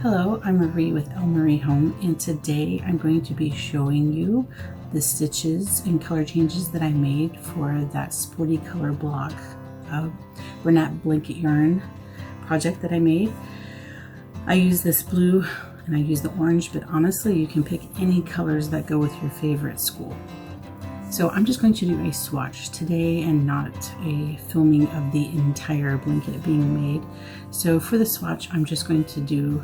Hello, I'm Marie with Elle Marie Home, and today I'm going to be showing you the stitches and color changes that I made for that Sporty color block Bernat blanket yarn project that I made. I use this blue and I use the orange, but honestly you can pick any colors that go with your favorite school. So I'm just going to do a swatch today and not a filming of the entire blanket being made. So for the swatch, I'm just going to do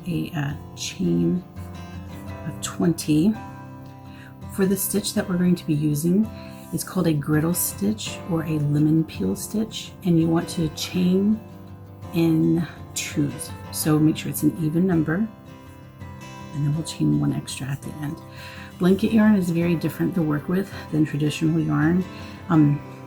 a chain of 20. For the stitch that we're going to be using, it's called a griddle stitch or a lemon peel stitch, and you want to chain in twos. So make sure it's an even number, and then we'll chain one extra at the end. Blanket yarn is very different to work with than traditional yarn.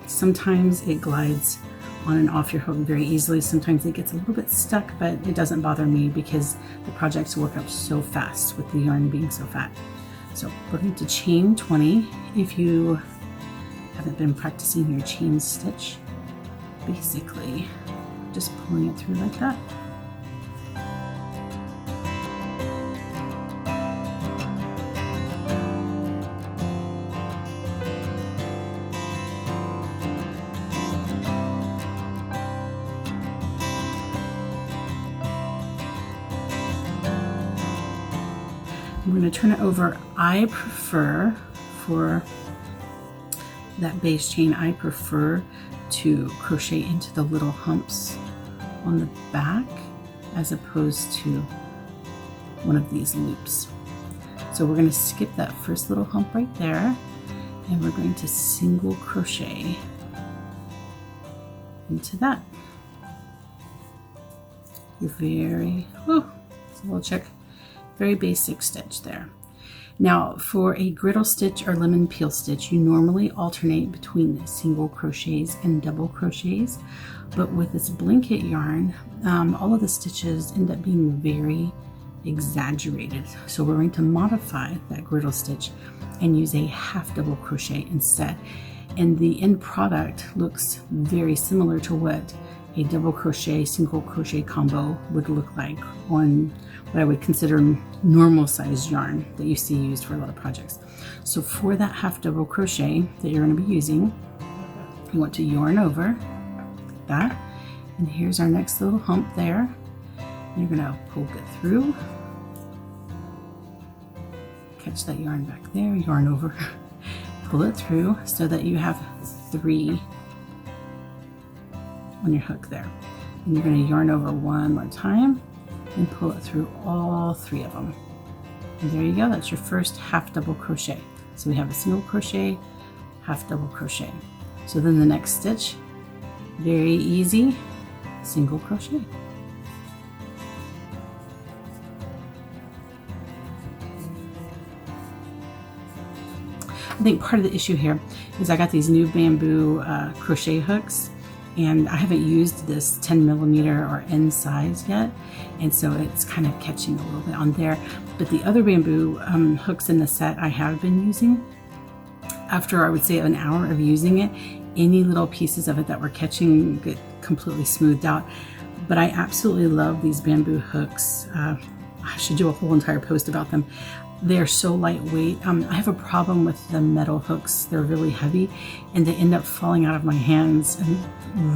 Sometimes it glides on and off your hook very easily. Sometimes it gets a little bit stuck, but it doesn't bother me because the projects work up so fast with the yarn being so fat. So we're going to chain 20. If you haven't been practicing your chain stitch, basically just pulling it through like that. I'm going to turn it over. I prefer, for that base chain, I prefer to crochet into the little humps on the back as opposed to one of these loops. So we're going to skip that first little hump right there, and we're going to single crochet into that. We'll check. Very basic stitch there. Now for a griddle stitch or lemon peel stitch, you normally alternate between single crochets and double crochets, but with this blanket yarn, all of the stitches end up being very exaggerated. So we're going to modify that griddle stitch and use a half double crochet instead. And the end product looks very similar to what a double crochet, single crochet combo would look like on what I would consider normal sized yarn that you see used for a lot of projects. So for that half double crochet that you're going to be using, you want to yarn over like that. And here's our next little hump there. You're going to poke it through, catch that yarn back there, yarn over, pull it through so that you have 3 on your hook there. And you're going to yarn over one more time and pull it through all 3 of them. And there you go, that's your first half double crochet. So we have a single crochet, half double crochet. So then the next stitch, very easy, single crochet. I think part of the issue here is I got these new bamboo crochet hooks, and I haven't used this 10mm or N size yet, and so it's kind of catching a little bit on there. But the other bamboo hooks in the set I have been using, after I would say an hour of using it, any little pieces of it that were catching get completely smoothed out. But I absolutely love these bamboo hooks. I should do a whole entire post about them. They're so lightweight. I have a problem with the metal hooks. They're really heavy and they end up falling out of my hands and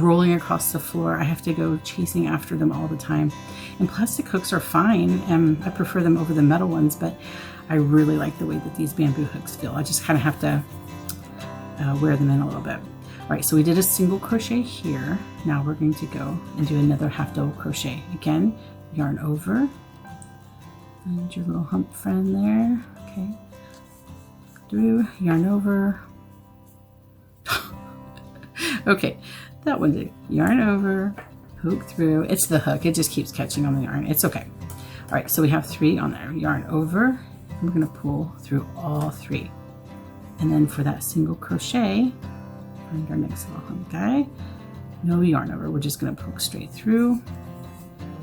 rolling across the floor. I have to go chasing after them all the time. And plastic hooks are fine, and I prefer them over the metal ones, but I really like the way that these bamboo hooks feel. I just kind of have to wear them in a little bit. All right, so we did a single crochet here. Now we're going to go and do another half double crochet. Again, yarn over. Find your little hump friend there. Okay. Through, yarn over. Okay, that one did. Yarn over, poke through. It's the hook. It just keeps catching on the yarn. It's okay. All right, so we have 3 on there. Yarn over. And we're going to pull through all 3. And then for that single crochet, find our next little hump guy. No yarn over. We're just going to poke straight through.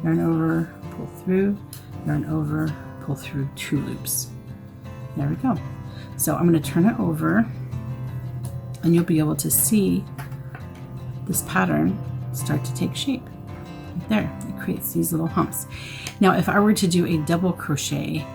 Yarn over, pull through. Yarn over, pull through 2 loops. There we go. So I'm going to turn it over, and you'll be able to see this pattern start to take shape. Right there, it creates these little humps. Now if I were to do a double crochet,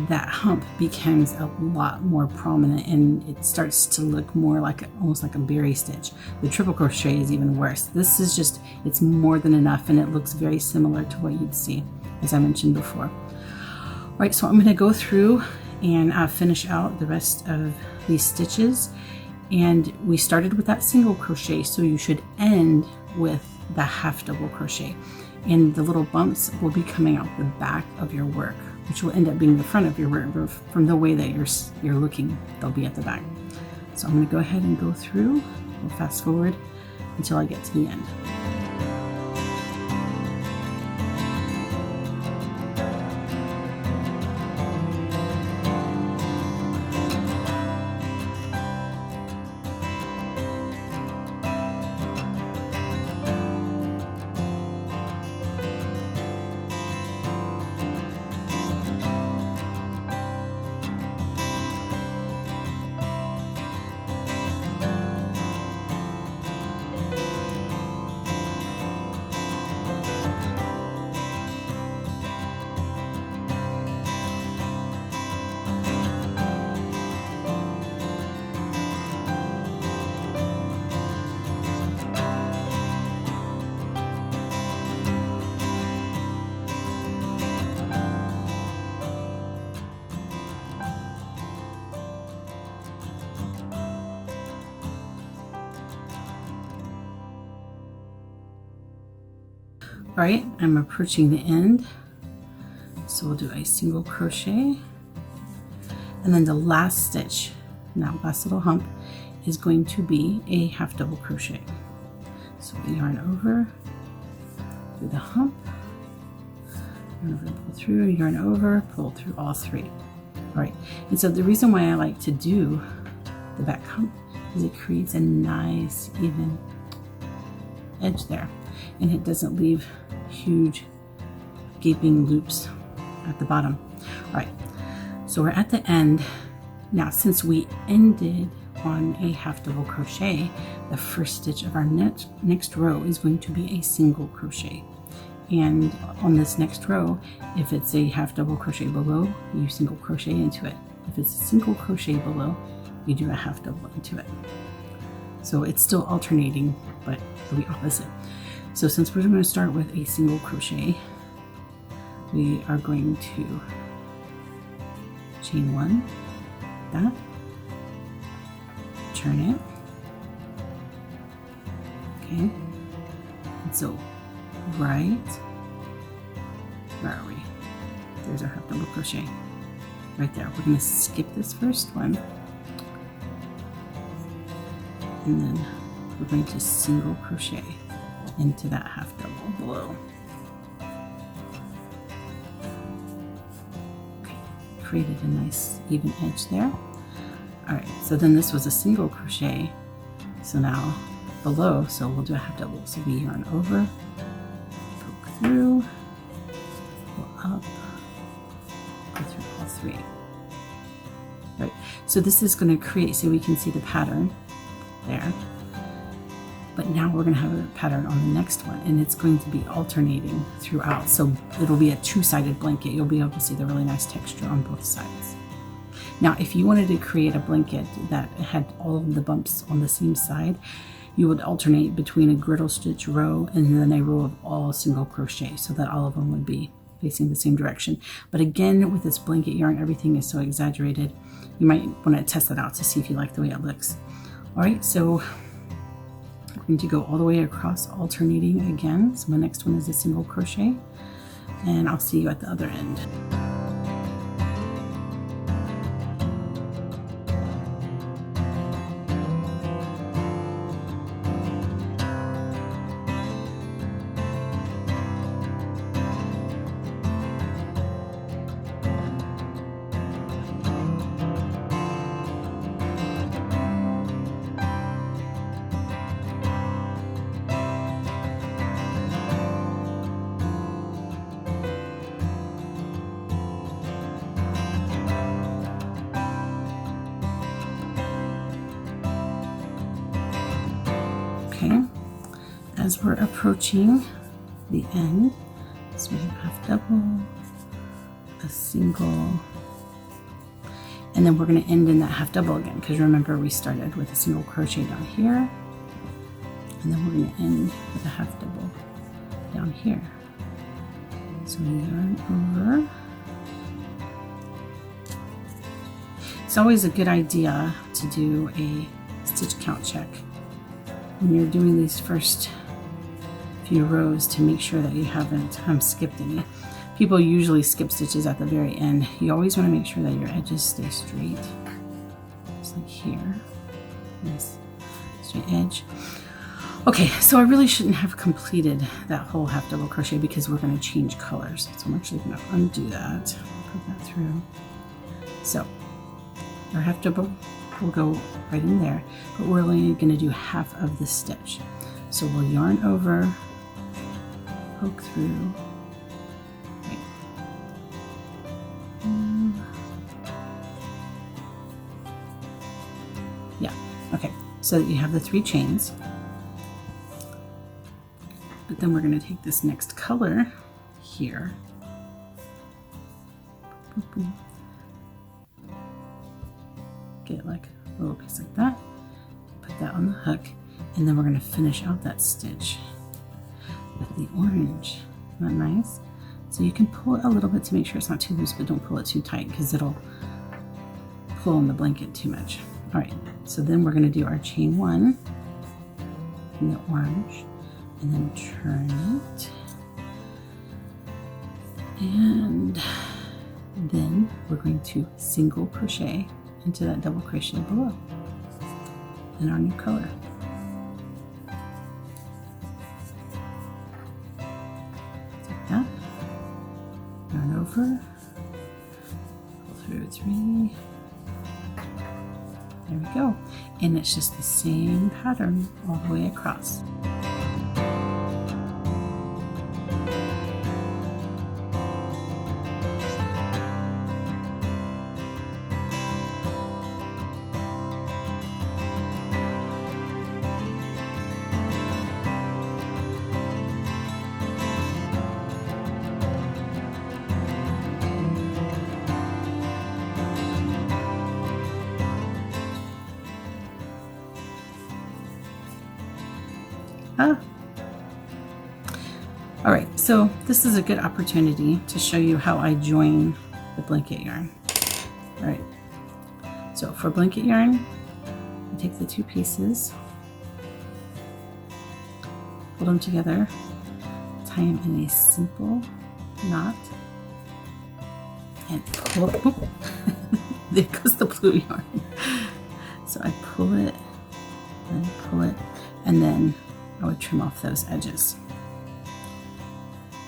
that hump becomes a lot more prominent and it starts to look more like almost like a berry stitch. The triple crochet is even worse. This is just, it's more than enough, and it looks very similar to what you'd see, as I mentioned before. All right, so I'm going to go through and finish out the rest of these stitches. And we started with that single crochet, so you should end with the half double crochet, and the little bumps will be coming out the back of your work, which will end up being the front of your work. From the way that you're looking, they'll be at the back. So I'm going to go ahead and go through. We'll fast forward until I get to the end. All right, I'm approaching the end, so we'll do a single crochet, and then the last stitch, now last little hump, is going to be a half double crochet. So we yarn over, do the hump, yarn over, pull through, yarn over, pull through all three. All right, and so the reason why I like to do the back hump is it creates a nice even edge there, and it doesn't leave huge gaping loops at the bottom. All right, so we're at the end now. Since we ended on a half double crochet, the first stitch of our next row is going to be a single crochet, and on this next row, if it's a half double crochet below, you single crochet into it. If it's a single crochet below, you do a half double into it. So it's still alternating, but the opposite. So since we're going to start with a single crochet, we are going to chain one, that, turn it, okay, and so right, where are we? There's our half double crochet right there. We're going to skip this first one, and then we're going to single crochet into that half double below. Okay, created a nice even edge there. All right, so then this was a single crochet, so now below, so we'll do a half double. So we yarn over, poke through, go up, go through all three. All right, so this is going to create, so we can see the pattern there. But now we're going to have a pattern on the next one, and it's going to be alternating throughout. So it'll be a two-sided blanket. You'll be able to see the really nice texture on both sides. Now, if you wanted to create a blanket that had all of the bumps on the same side, you would alternate between a griddle stitch row and then a row of all single crochet, so that all of them would be facing the same direction. But again, with this blanket yarn, everything is so exaggerated. You might want to test that out to see if you like the way it looks. All right, so we're going to go all the way across, alternating again. So my next one is a single crochet, and I'll see you at the other end. Okay, as we're approaching the end, So we have half double, a single, and then we're going to end in that half double again, because remember we started with a single crochet down here, and then we're going to end with a half double down here. So we yarn over. It's always a good idea to do a stitch count check when you're doing these first few rows to make sure that you haven't skipped any. People usually skip stitches at the very end. You always want to make sure that your edges stay straight. Just like here. Nice straight edge. Okay, so I really shouldn't have completed that whole half double crochet because we're going to change colors. So I'm actually going to undo that. Put that through. So our half double will go right in there, but we're only going to do half of the stitch. So we'll yarn over, poke through, right. Yeah, okay, so that you have the 3 chains. But then we're going to take this next color here. Get like a little piece like that. Put that on the hook, and then we're going to finish out that stitch with the orange. Isn't that nice? So you can pull it a little bit to make sure it's not too loose, but don't pull it too tight because it'll pull on the blanket too much. All right, so then we're going to do our chain 1 in the orange, and then turn it, and then we're going to single crochet into that double crochet below in our new color. Like that. Yarn over, pull through 3. There we go. And it's just the same pattern all the way across. All right, so this is a good opportunity to show you how I join the blanket yarn. All right, so for blanket yarn, I take the 2 pieces, hold them together, tie them in a simple knot, and pull it. There goes the blue yarn. So I pull it, and pull it, and then I would trim off those edges.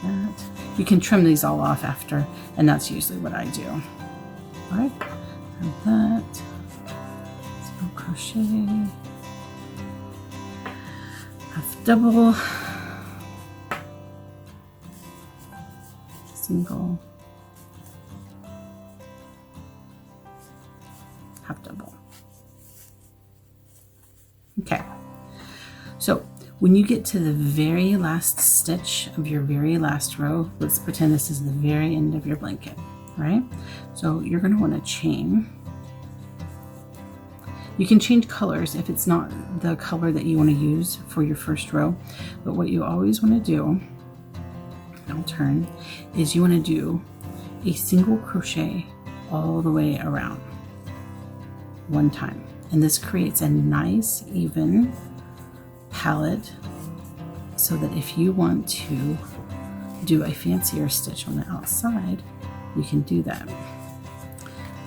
That. You can trim these all off after, and that's usually what I do. All right, and that, single crochet, half double, single, half double. Okay, so when you get to the very last stitch of your very last row, let's pretend this is the very end of your blanket, right? So you're going to want to chain. You can change colors if it's not the color that you want to use for your first row, but what you always want to do, I'll turn, is you want to do a single crochet all the way around one time. And this creates a nice, even palette so that if you want to do a fancier stitch on the outside, you can do that.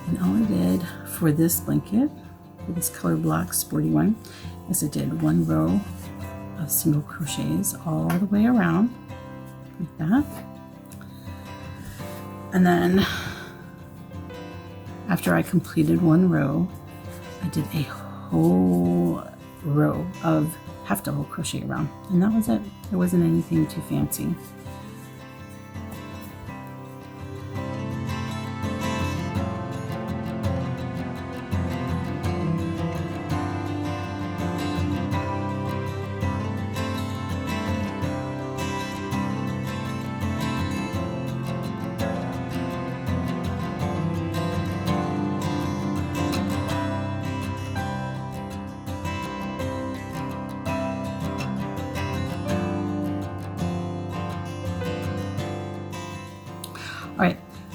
And all I did for this blanket, for this color block, Sporty one, is I did 1 row of single crochets all the way around like that. And then after I completed 1 row, I did a whole row of half double crochet around, and that was it. There wasn't anything too fancy.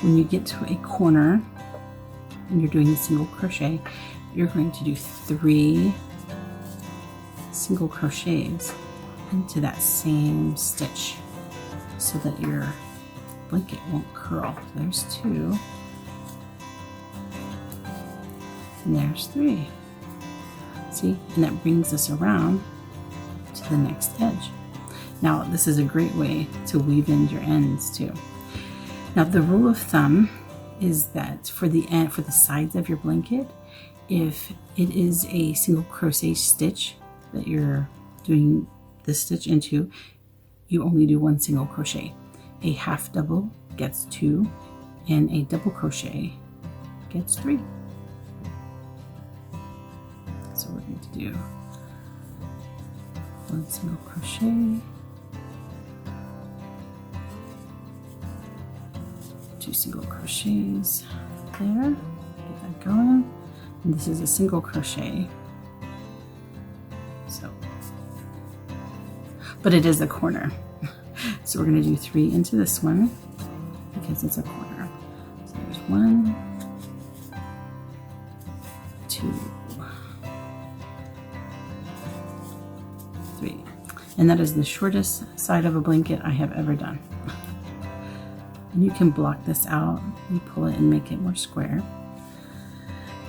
when you get to a corner and you're doing a single crochet, you're going to do 3 single crochets into that same stitch so that your blanket won't curl. There's 2 and there's 3. See, and that brings us around to the next edge. Now this is a great way to weave in your ends too. Now the rule of thumb is that for the sides of your blanket, if it is a single crochet stitch that you're doing this stitch into, you only do 1 single crochet. A half double gets 2 and a double crochet gets 3. So we're going to do 1 single crochet, 2 single crochets there, get that going, and this is a single crochet. So, but it is a corner, so we're going to do 3 into this one because it's a corner. So there's 1, 2, 3, and that is the shortest side of a blanket I have ever done. And you can block this out, you pull it and make it more square.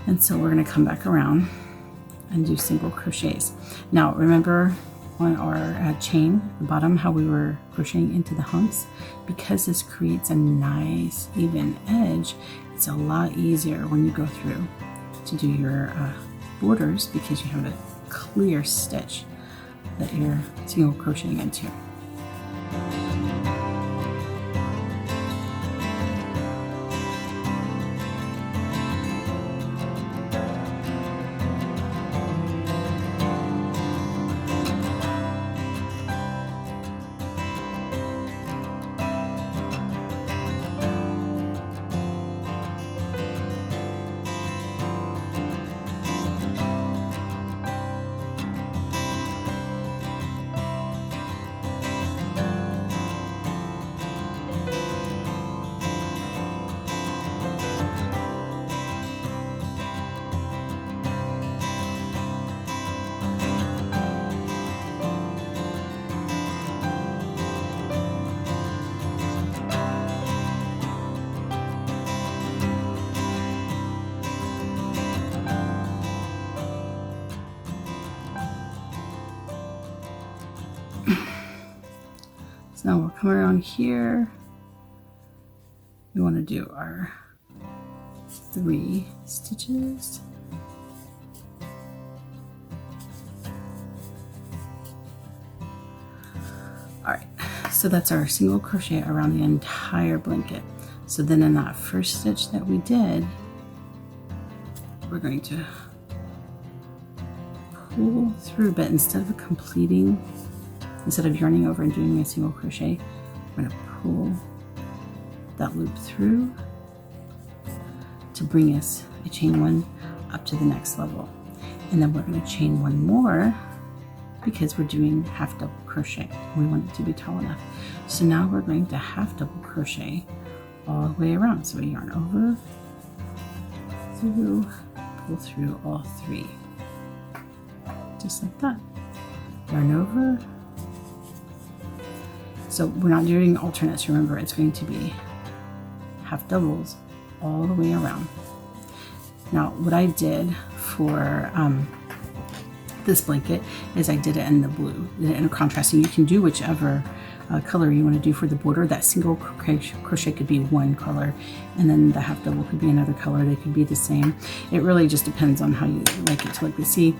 And so we're going to come back around and do single crochets. Now remember on our chain, the bottom, how we were crocheting into the humps? Because this creates a nice even edge, it's a lot easier when you go through to do your borders because you have a clear stitch that you're single crocheting into. So now we'll come around here. We want to do our 3 stitches. Alright, so that's our single crochet around the entire blanket. So then in that first stitch that we did, we're going to pull through, but instead of yarning over and doing a single crochet, we're going to pull that loop through to bring us a chain 1 up to the next level. And then we're going to chain 1 more because we're doing half double crochet. We want it to be tall enough. So now we're going to half double crochet all the way around. So we yarn over, through, pull through all 3. Just like that. Yarn over. So we're not doing alternates, remember, it's going to be half doubles all the way around. Now what I did for this blanket is I did it in the blue, in a contrast, and you can do whichever color you want to do for the border. That single crochet could be one color, and then the half double could be another color. They could be the same. It really just depends on how you like it to look. But see,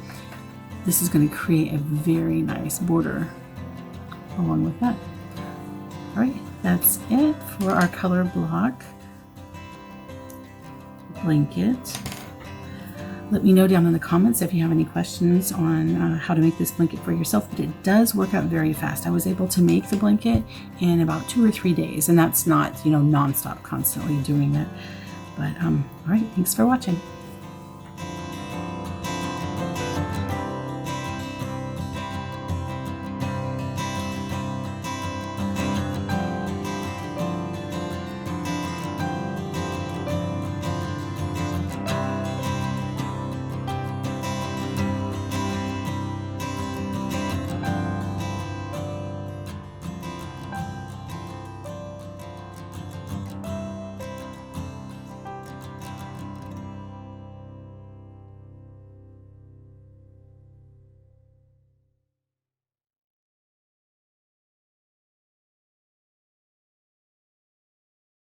this is going to create a very nice border along with that. All right, that's it for our color block blanket. Let me know down in the comments if you have any questions on how to make this blanket for yourself, but it does work out very fast. I was able to make the blanket in about 2 or 3 days, and that's not, non-stop constantly doing it. But all right, thanks for watching.